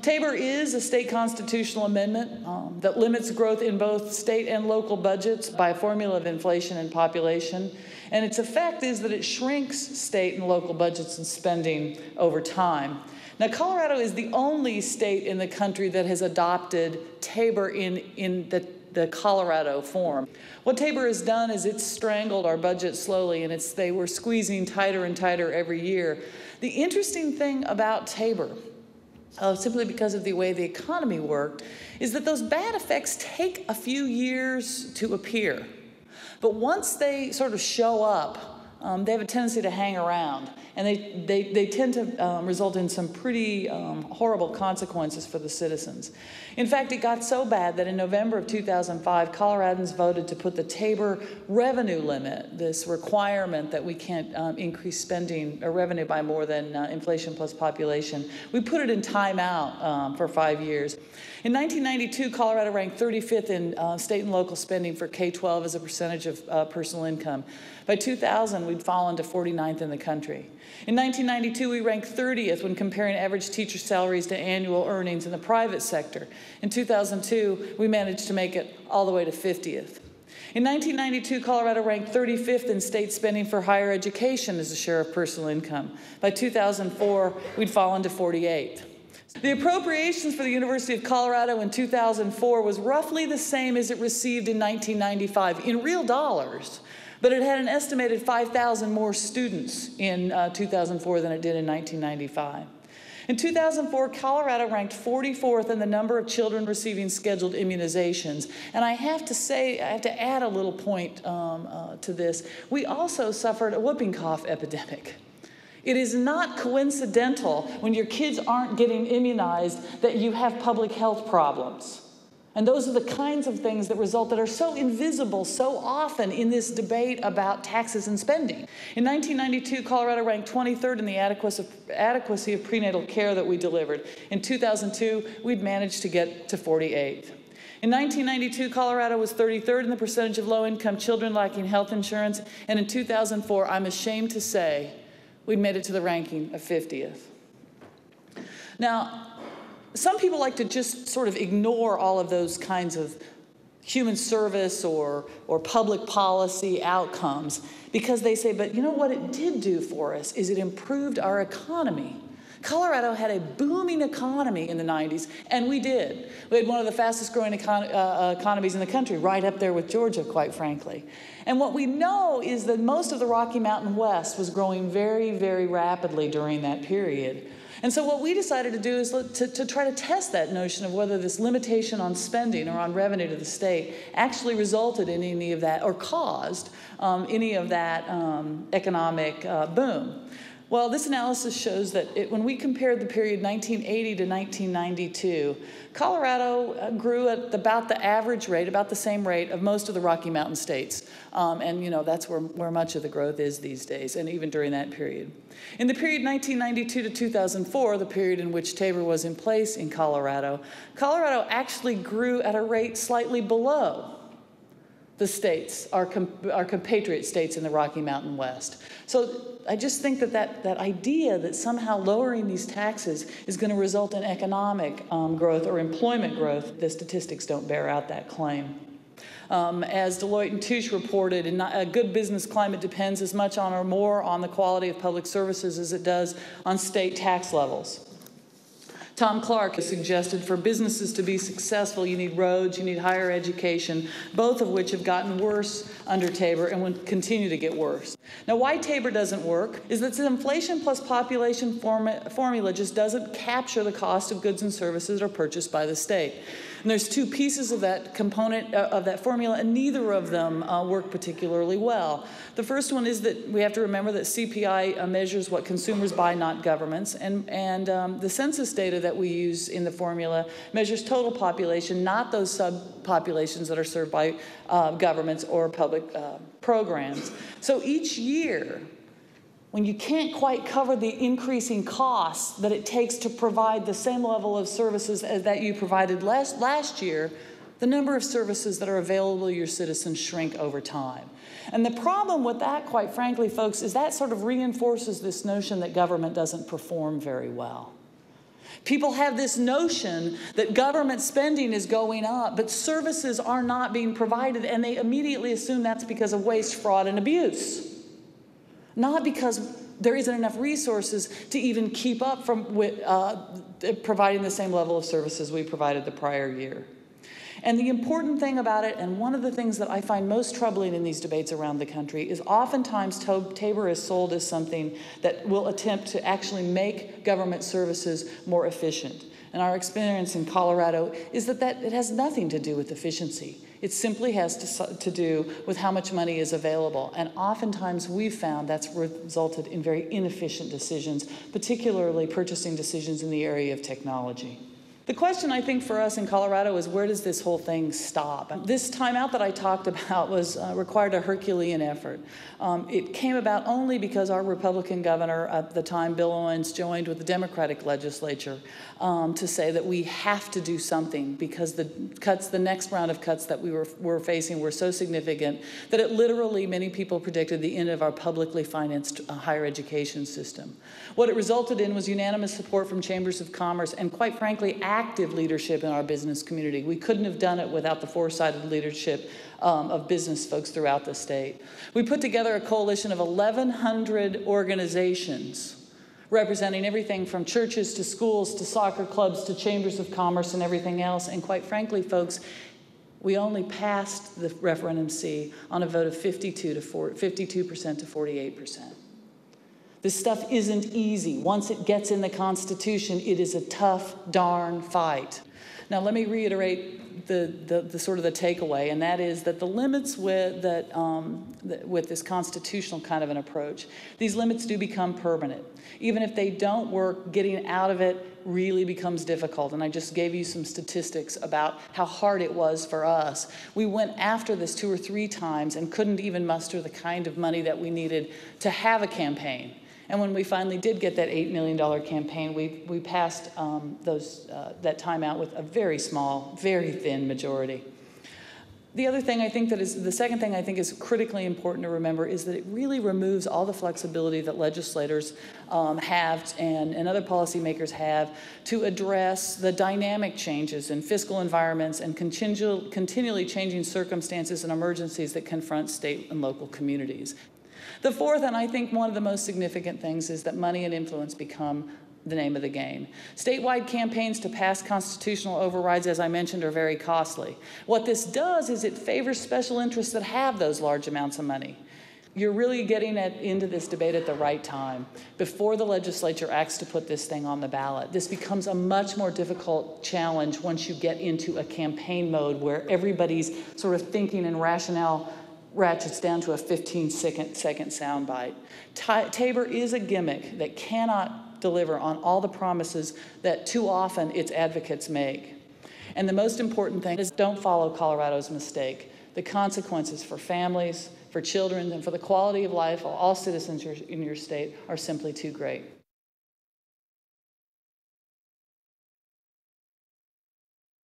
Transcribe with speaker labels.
Speaker 1: Tabor is a state constitutional amendment that limits growth in both state and local budgets by a formula of inflation and population. And its effect is that it shrinks state and local budgets and spending over time. Now, Colorado is the only state in the country that has adopted Tabor in the Colorado form. What Tabor has done is it's strangled our budget slowly, and they were squeezing tighter and tighter every year. The interesting thing about Tabor, simply because of the way the economy worked, is that those bad effects take a few years to appear. But once they sort of show up, they have a tendency to hang around, and they tend to result in some pretty horrible consequences for the citizens. In fact, it got so bad that in November of 2005, Coloradans voted to put the Tabor revenue limit, this requirement that we can't increase spending or revenue by more than inflation plus population. We put it in timeout for 5 years. In 1992, Colorado ranked 35th in state and local spending for K-12 as a percentage of personal income. By 2000, we'd fallen to 49th in the country. In 1992, we ranked 30th when comparing average teacher salaries to annual earnings in the private sector. In 2002, we managed to make it all the way to 50th. In 1992, Colorado ranked 35th in state spending for higher education as a share of personal income. By 2004, we'd fallen to 48th. The appropriations for the University of Colorado in 2004 was roughly the same as it received in 1995 in real dollars, but it had an estimated 5,000 more students in 2004 than it did in 1995. In 2004, Colorado ranked 44th in the number of children receiving scheduled immunizations. And I have to add a little point to this. We also suffered a whooping cough epidemic. It is not coincidental when your kids aren't getting immunized that you have public health problems. And those are the kinds of things that are so invisible so often in this debate about taxes and spending. In 1992, Colorado ranked 23rd in the adequacy of prenatal care that we delivered. In 2002, we'd managed to get to 48th. In 1992, Colorado was 33rd in the percentage of low-income children lacking health insurance. And in 2004, I'm ashamed to say, we made it to the ranking of 50th. Now, some people like to just sort of ignore all of those kinds of human service or public policy outcomes because they say, but you know what it did do for us is it improved our economy. Colorado had a booming economy in the 90s, and we did. We had one of the fastest growing economies in the country, right up there with Georgia, quite frankly. And what we know is that most of the Rocky Mountain West was growing very, very rapidly during that period. And so what we decided to do is to try to test that notion of whether this limitation on spending or on revenue to the state actually resulted in any of that or caused any of that economic boom. Well, this analysis shows that when we compared the period 1980 to 1992, Colorado grew at about the average rate, about the same rate of most of the Rocky Mountain states. And, you know, that's where much of the growth is these days, and even during that period. In the period 1992 to 2004, the period in which Tabor was in place in Colorado, Colorado actually grew at a rate slightly below the states, our compatriot states in the Rocky Mountain West. So I just think that idea that somehow lowering these taxes is going to result in economic growth or employment growth, the statistics don't bear out that claim. As Deloitte and Touche reported, a good business climate depends as much on or more on the quality of public services as it does on state tax levels. Tom Clark has suggested for businesses to be successful, you need roads, you need higher education, both of which have gotten worse under Tabor and will continue to get worse. Now, why Tabor doesn't work is that the inflation plus population formula just doesn't capture the cost of goods and services that are purchased by the state. And there's two pieces of that component of that formula, and neither of them work particularly well. The first one is that we have to remember that CPI measures what consumers buy, not governments, and the census data that we use in the formula measures total population, not those subpopulations that are served by governments or public programs. So each year, when you can't quite cover the increasing costs that it takes to provide the same level of services as that you provided last year, the number of services that are available to your citizens shrink over time. And the problem with that, quite frankly, folks, is that sort of reinforces this notion that government doesn't perform very well. People have this notion that government spending is going up, but services are not being provided, and they immediately assume that's because of waste, fraud, and abuse. Not because there isn't enough resources to even keep up with providing the same level of services we provided the prior year. And the important thing about it, and one of the things that I find most troubling in these debates around the country, is oftentimes Tabor is sold as something that will attempt to actually make government services more efficient. And our experience in Colorado is that it has nothing to do with efficiency. It simply has to do with how much money is available. And oftentimes we've found that's resulted in very inefficient decisions, particularly purchasing decisions in the area of technology. The question, I think, for us in Colorado is, where does this whole thing stop? This timeout that I talked about required a Herculean effort. It came about only because our Republican governor at the time, Bill Owens, joined with the Democratic legislature to say that we have to do something because the next round of cuts that we were facing were so significant that it literally, many people predicted the end of our publicly financed higher education system. What it resulted in was unanimous support from chambers of commerce and, quite frankly, active leadership in our business community. We couldn't have done it without the foresighted leadership of business folks throughout the state. We put together a coalition of 1,100 organizations representing everything from churches to schools to soccer clubs to chambers of commerce and everything else. And quite frankly, folks, we only passed the referendum C on a vote of 52% to 48%. This stuff isn't easy. Once it gets in the Constitution, it is a tough darn fight. Now, let me reiterate the sort of the takeaway, and that is that the limits with this constitutional kind of an approach, these limits do become permanent. Even if they don't work, getting out of it really becomes difficult. And I just gave you some statistics about how hard it was for us. We went after this 2 or 3 times and couldn't even muster the kind of money that we needed to have a campaign. And when we finally did get that $8 million campaign, we passed that timeout with a very small, very thin majority. The other thing I think the second thing I think is critically important to remember is that it really removes all the flexibility that legislators have and other policymakers have to address the dynamic changes in fiscal environments and continually changing circumstances and emergencies that confront state and local communities. The fourth, and I think one of the most significant things, is that money and influence become the name of the game. Statewide campaigns to pass constitutional overrides, as I mentioned, are very costly. What this does is it favors special interests that have those large amounts of money. You're really getting into this debate at the right time, before the legislature acts to put this thing on the ballot. This becomes a much more difficult challenge once you get into a campaign mode where everybody's sort of thinking and rationale ratchets down to a 15-second soundbite. Tabor is a gimmick that cannot deliver on all the promises that too often its advocates make. And the most important thing is, don't follow Colorado's mistake. The consequences for families, for children, and for the quality of life of all citizens in your state are simply too great.